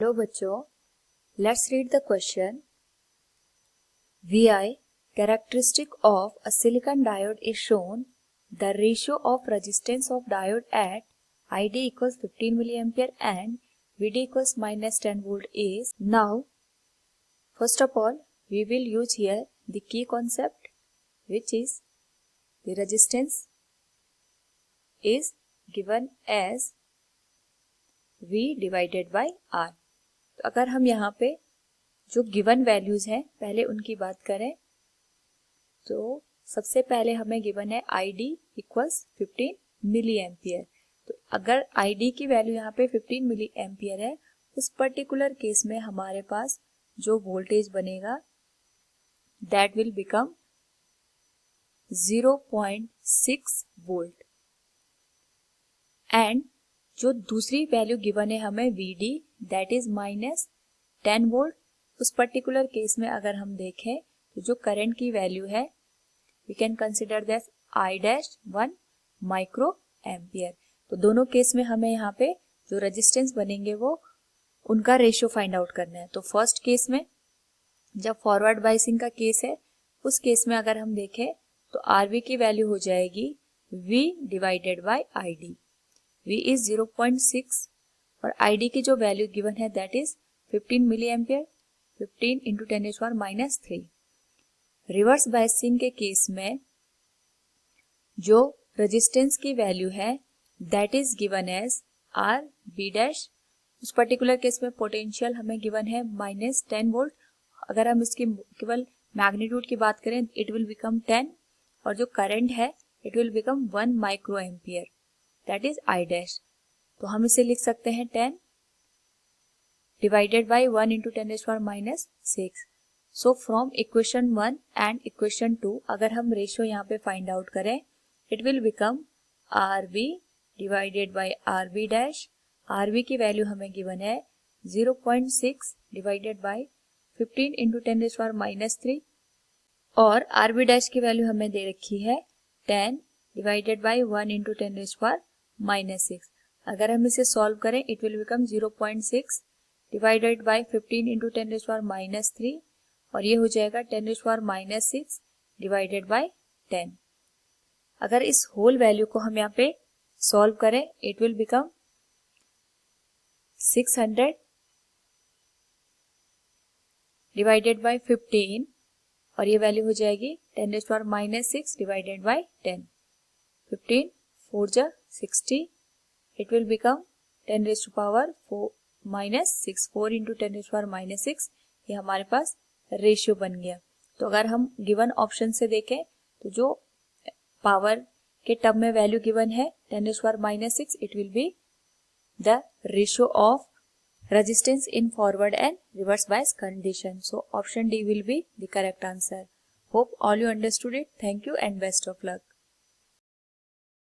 Hello बच्चों, let's read the question. VI characteristic of a silicon diode is shown. The ratio of resistance of diode at ID equals 15 milliampere and VD equals minus 10 volt is. Now, first of all, we will use here the key concept, which is the resistance is given as V divided by R. तो अगर हम यहाँ पे जो given values हैं पहले उनकी बात करें तो सबसे पहले हमें गिवन है ID इक्वल्स 15 मिली एम्पियर. तो अगर ID की वैल्यू यहाँ पे 15 मिली एम्पियर है, उस पर्टिकुलर केस में हमारे पास जो वोल्टेज बनेगा that will become 0.6 volt. And जो दूसरी वैल्यू गिवन है हमें VD that is minus 10 volt. उस पर्टिकुलर केस में अगर हम देखें तो जो करंट की वैल्यू है we can consider that I-1 micro ampere. तो दोनों केस में हमें यहाँ पे जो रेजिस्टेंस बनेंगे वो उनका रेशियो फाइंड आउट करना है. तो फर्स्ट केस में जब फॉरवर्ड बायसिंग का केस है उस केस में अगर हम देखें तो RV की वैल्यू हो जाएगी V divided by ID. V is 0.6 और ID की जो वैल्यू गिवन है that is 15 milli ampere. 15 into 10⁻³ reverse biasing के केस में जो रेजिस्टेंस की वैल्यू है that is given as RB'. उस पर्टिकुलर केस में पोटेंशियल हमें गिवन है माइनस 10 वोल्ट. अगर हम इसकी केवल मैग्नीट्यूड की बात करें इट विल बिकम 10 और जो करंट है it will become 1 micro ampere that is I'. तो हम इसे लिख सकते हैं 10 divided by 1 into 10⁻⁶. So from equation 1 and equation 2 अगर हम रेशियो यहाँ पे फाइंड आउट करें it will become RV divided by RB'. RV की वैल्यू हमें गिवन है 0.6 डिवाइडेड बाय 15 इंटू 10⁻³ और RB' की वैल्यू हमें दे रखी है 10 डिवाइडेड बाय 1 इंटू 10⁻⁶. अगर हम इसे सॉल्व करें it will become 0.6 divided by 15 into 10⁻³ और ये हो जाएगा 10⁻⁶ डिवाइडेड बाय 10. अगर इस होल वैल्यू को हम यहाँ पे सॉल्व करें it will become 600 divided by 15 और ये वैल्यू हो जाएगी 10⁻⁶ डिवाइडेड बाय 10. 15 4 जा 60 इट विल बिकम 10⁻⁻⁶. 4 इंटू 10⁻⁻⁶ ये हमारे पास रेशियो बन गया. तो अगर हम गिवन ऑप्शन से देखें तो जो पावर के टर्म में वैल्यू गिवन है 10⁻⁻⁶ it will be the ratio of resistance in forward and reverse bias condition. So option D will be the correct answer. Hope all you understood it. Thank you and best of luck.